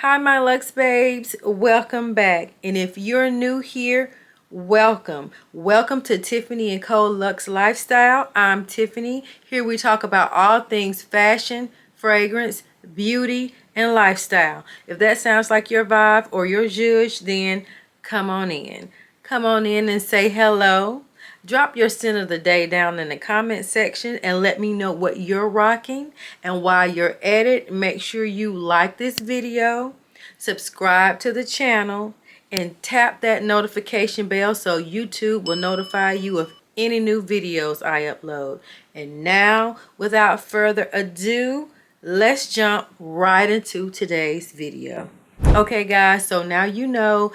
Hi my Luxe babes, welcome back. And if you're new here, welcome. Welcome to Tiffany & Co. Luxe Lifestyle. I'm Tiffany. Here we talk about all things fashion, fragrance, beauty, and lifestyle. If that sounds like your vibe or your zhuzh, then come on in. Come on in and say hello. Drop your scent of the day down in the comment section and let me know what you're rocking. And while you're at it, make sure you like this video, subscribe to the channel, and tap that notification bell so YouTube will notify you of any new videos I upload. And now, without further ado, let's jump right into today's video. Okay guys, so now you know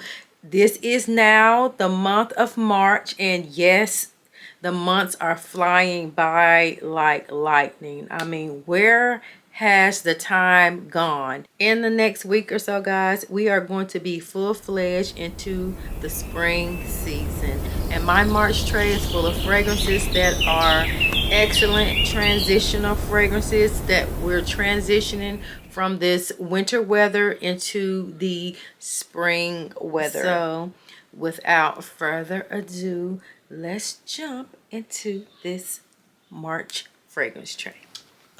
this is now the month of March, and yes, the months are flying by like lightning. I mean, where has the time gone? In the next week or so, guys, we are going to be full-fledged into the spring season. And my March tray is full of fragrances that are excellent transitional fragrances that we're transitioning from this winter weather into the spring weather. So without further ado, let's jump into this March fragrance tray.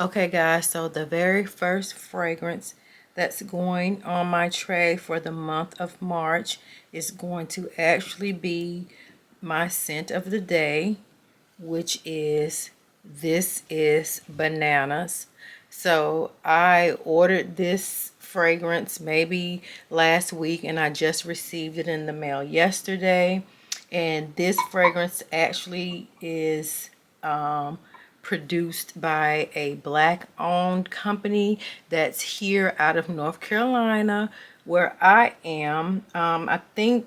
Okay guys, so the very first fragrance that's going on my tray for the month of March is going to actually be my scent of the day, which is This Is Bananas. So I ordered this fragrance maybe last week and I just received it in the mail yesterday. And this fragrance actually is produced by a black owned company that's here out of North Carolina where I am. I think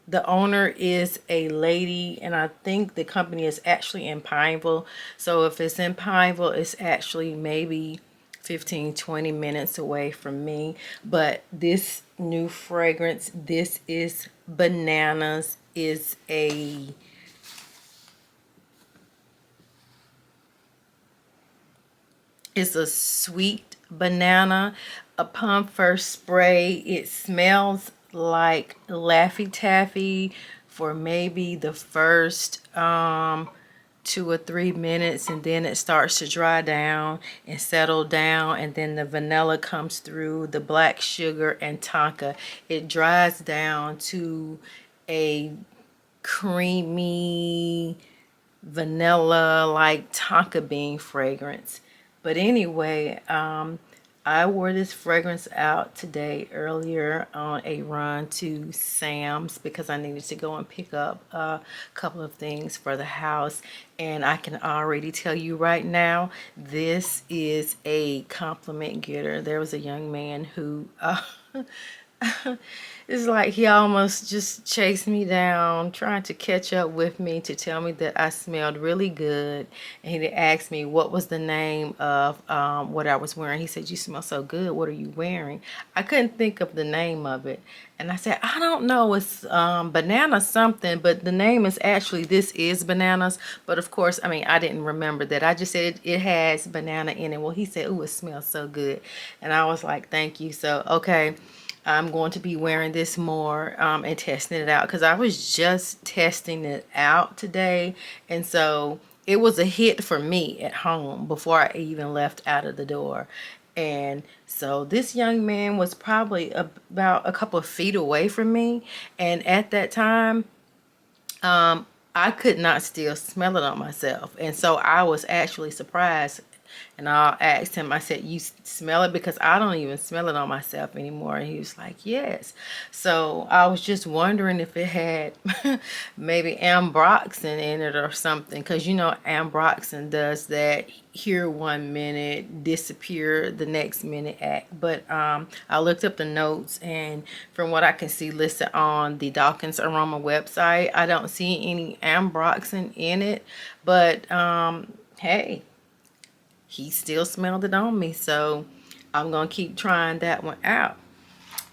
the owner is a lady, and I think the company is actually in Pineville. So if it's in Pineville, it's actually maybe 15-20 minutes away from me. But this new fragrance, This Is Bananas, is a sweet banana. Upon first spray, it smells like Laffy Taffy for maybe the first 2 or 3 minutes, and then it starts to dry down and settle down, and then the vanilla comes through, the black sugar and tonka. It dries down to a creamy vanilla like tonka bean fragrance. But anyway, I wore this fragrance out today earlier on a run to Sam's because I needed to go and pick up a couple of things for the house. And I can already tell you right now, this is a compliment getter. There was a young man who it's like he almost just chased me down, trying to catch up with me to tell me that I smelled really good. And he asked me what was the name of what I was wearing. He said, "You smell so good. What are you wearing?" I couldn't think of the name of it. And I said, "I don't know. It's banana something, but the name is actually This Is Bananas." But of course, I mean, I didn't remember that. I just said it has banana in it. Well, he said, "Ooh, it smells so good." And I was like, "Thank you." So, okay. I'm going to be wearing this more and testing it out because I was just testing it out today. And so it was a hit for me at home before I even left out of the door. And so this young man was probably about a couple of feet away from me. And at that time, I could not still smell it on myself. And so I was actually surprised. And I asked him, I said, "You smell it?" Because I don't even smell it on myself anymore. And he was like, "Yes." So I was just wondering if it had maybe ambroxan in it or something. Because, you know, ambroxan does that here 1 minute, disappear the next minute act. But I looked up the notes, and from what I can see listed on the Daukens Aroma website, I don't see any ambroxan in it. But hey, he still smelled it on me, so I'm gonna keep trying that one out.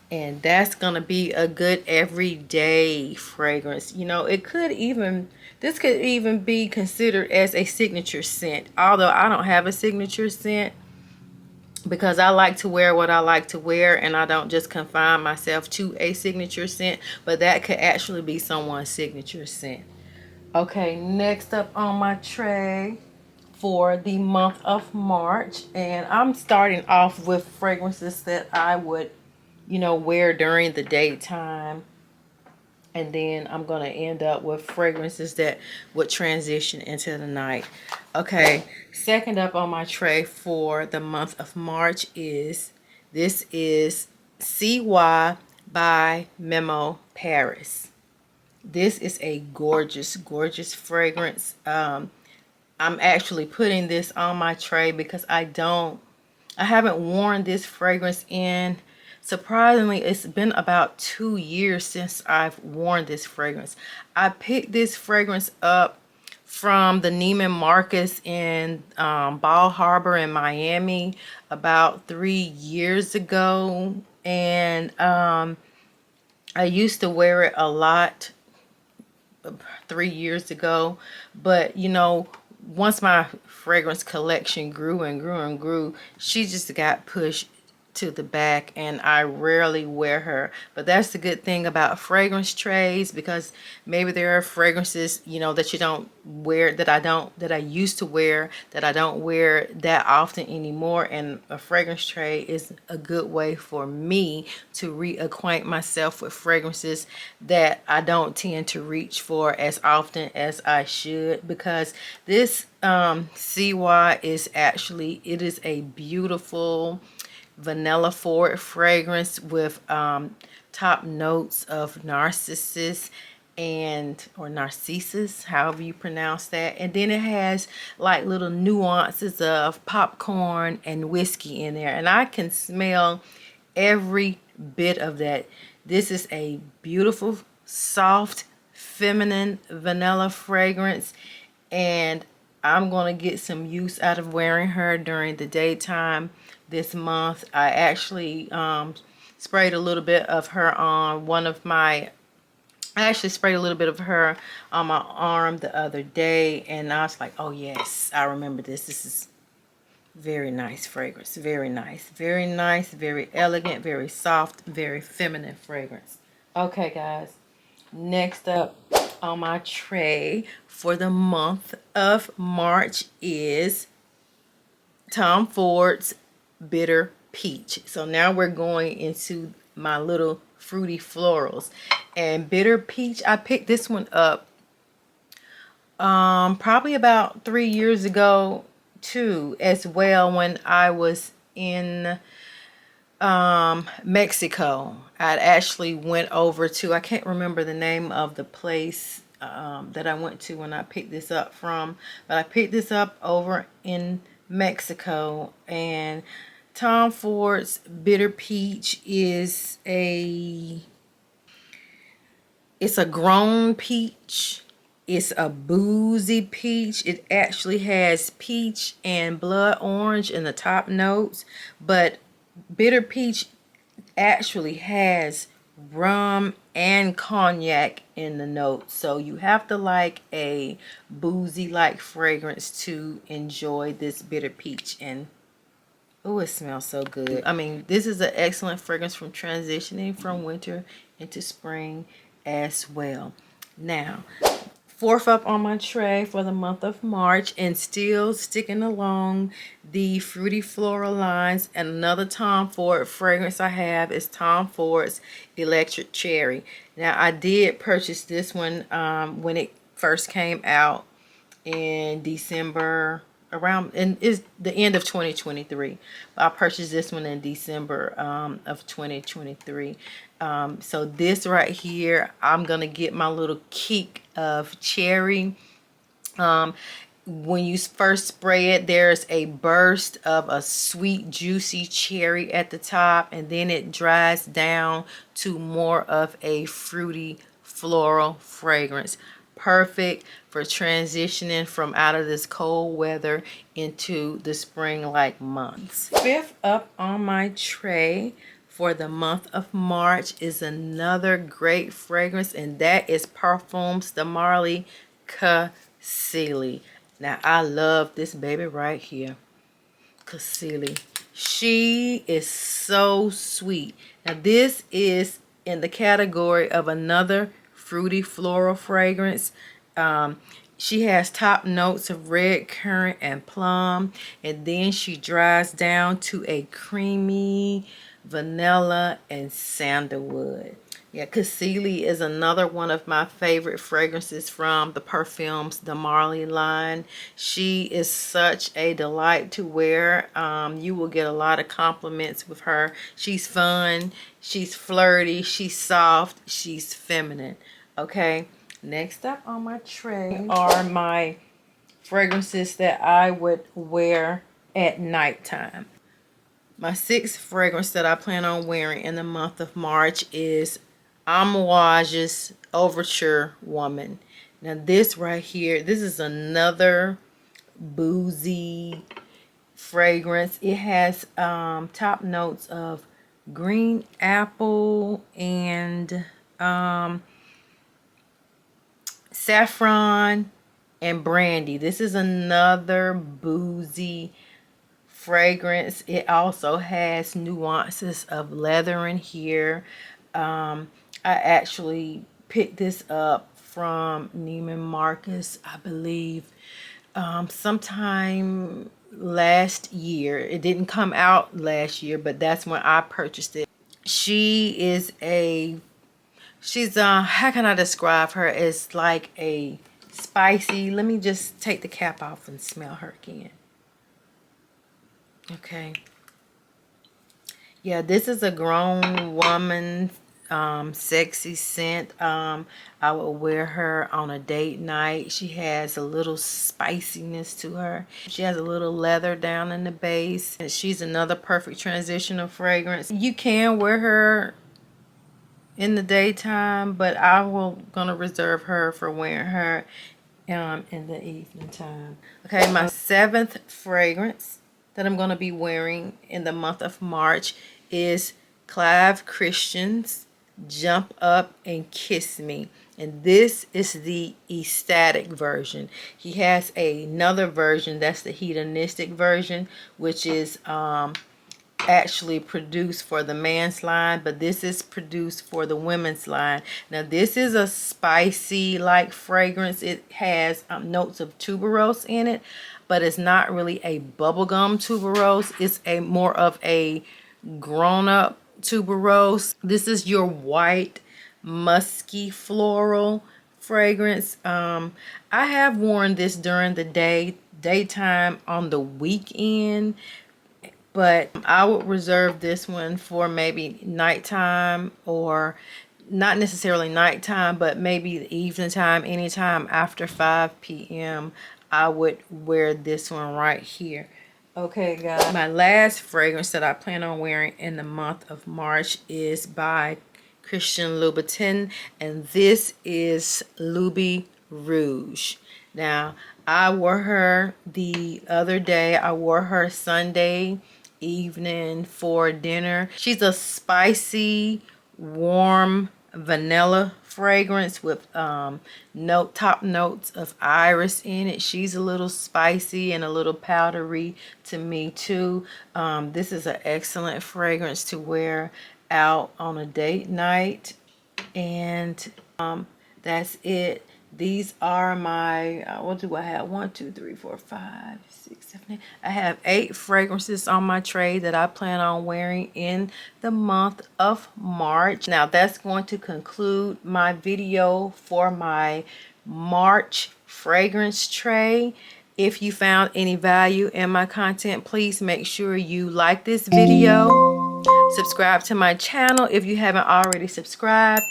And that's gonna be a good everyday fragrance. You know, it could even, this could even be considered as a signature scent. Although I don't have a signature scent, because I like to wear what I like to wear, and I don't just confine myself to a signature scent, but that could actually be someone's signature scent. Okay, next up on my tray for the month of March, and I'm starting off with fragrances that I would, wear during the daytime, and then I'm gonna end up with fragrances that would transition into the night. Okay, second up on my tray for the month of March is Siwa by Memo Paris. This is a gorgeous, gorgeous fragrance. I'm actually putting this on my tray because I haven't worn this fragrance in, surprisingly, it's been about 2 years since I've worn this fragrance. I picked this fragrance up from the Neiman Marcus in Bal Harbour in Miami about 3 years ago, and I used to wear it a lot 3 years ago, but once my fragrance collection grew and grew and grew, she just got pushed to the back, and I rarely wear her. But that's the good thing about fragrance trays, because maybe there are fragrances that you don't wear, that I used to wear, that I don't wear that often anymore, and a fragrance tray is a good way for me to reacquaint myself with fragrances that I don't tend to reach for as often as I should, because this Siwa is actually, it is a beautiful vanilla forward fragrance with top notes of narcissus or narcissus, however you pronounce that, and then it has like little nuances of popcorn and whiskey in there, and I can smell every bit of that. This is a beautiful, soft, feminine vanilla fragrance, and I'm going to get some use out of wearing her during the daytime this month. I actually sprayed a little bit of her on I actually sprayed a little bit of her on my arm the other day, and I was like, oh yes, I remember this. This is very nice fragrance. Very nice. Very nice. Very elegant. Very soft. Very feminine fragrance. Okay, guys. Next up on my tray for the month of March is Tom Ford's Bitter Peach. So now we're going into my little fruity florals. And Bitter Peach, I picked this one up probably about 3 years ago too, as well, when I was in Mexico. I actually went over to, I can't remember the name of the place that I went to when I picked this up from, but I picked this up over in Mexico. And Tom Ford's Bitter Peach is it's a grown peach. It's a boozy peach. It actually has peach and blood orange in the top notes, but Bitter Peach actually has rum and cognac in the notes. So you have to like a boozy like fragrance to enjoy this Bitter Peach. And oh, it smells so good. I mean, this is an excellent fragrance from transitioning from winter into spring as well. Now, fourth up on my tray for the month of March, and still sticking along the fruity floral lines, and another Tom Ford fragrance I have is Tom Ford's Electric Cherry. Now, I did purchase this one when it first came out in December, and is the end of 2023. I purchased this one in December of 2023. So this right here, I'm gonna get my little kick of cherry. When you first spray it, there's a burst of a sweet, juicy cherry at the top, and then it dries down to more of a fruity floral fragrance. Perfect for transitioning from out of this cold weather into the spring-like months. Fifth up on my tray for the month of March is another great fragrance, and that is Parfums de Marly Casilli. Now, I love this baby right here, Casilli. She is so sweet. Now this is in the category of another fruity floral fragrance. She has top notes of red currant and plum, and then she dries down to a creamy vanilla and sandalwood. Yeah, Casilli is another one of my favorite fragrances from the Perfumes, the Marley line. She is such a delight to wear. You will get a lot of compliments with her. She's fun, she's flirty, she's soft, she's feminine. Okay, next up on my tray are my fragrances that I would wear at nighttime. My sixth fragrance that I plan on wearing in the month of March is Amouage's Overture Woman. Now this right here, this is another boozy fragrance. It has top notes of green apple and saffron and brandy. This is another boozy fragrance. It also has nuances of leather in here. I actually picked this up from Neiman Marcus, I believe, sometime last year. It didn't come out last year, but that's when I purchased it. She is she's how can I describe her? As like a spicy, let me just take the cap off and smell her again. Okay. Yeah, this is a grown woman sexy scent. I would wear her on a date night. She has a little spiciness to her. She has a little leather down in the base, and she's another perfect transitional fragrance. You can wear her in the daytime, but I will gonna reserve her for wearing her in the evening time. Okay, my seventh fragrance that I'm gonna be wearing in the month of March is Clive Christian's Jump Up and Kiss Me, and this is the Ecstatic version. He has another version, that's the hedonistic version, which is actually produced for the men's line, but this is produced for the women's line. Now this is a spicy like fragrance. It has notes of tuberose in it, but it's not really a bubblegum tuberose. It's a more of a grown-up tuberose. This is your white musky floral fragrance. I have worn this during the daytime on the weekend, but I would reserve this one for maybe nighttime, or not necessarily nighttime, but maybe the evening time. Anytime after 5 p.m. I would wear this one right here. Okay guys, my last fragrance that I plan on wearing in the month of March is by Christian Louboutin, and this is Loubirouge. Now I wore her the other day. I wore her Sunday evening for dinner. She's a spicy, warm vanilla fragrance with top notes of iris in it. She's a little spicy and a little powdery to me too. This is an excellent fragrance to wear out on a date night. And that's it. These are my what do I have? 1, 2, 3, 4, 5, 6, 7, 8. I have 8 fragrances on my tray that I plan on wearing in the month of March. Now that's going to conclude my video for my March fragrance tray. If you found any value in my content, please make sure you like this video, subscribe to my channel if you haven't already subscribed,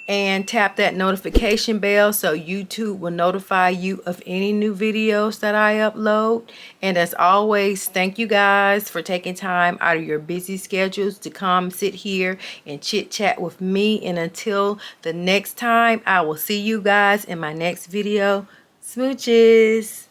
and tap that notification bell so YouTube will notify you of any new videos that I upload. And as always, thank you guys for taking time out of your busy schedules to come sit here and chit chat with me. And until the next time, I will see you guys in my next video. Smooches.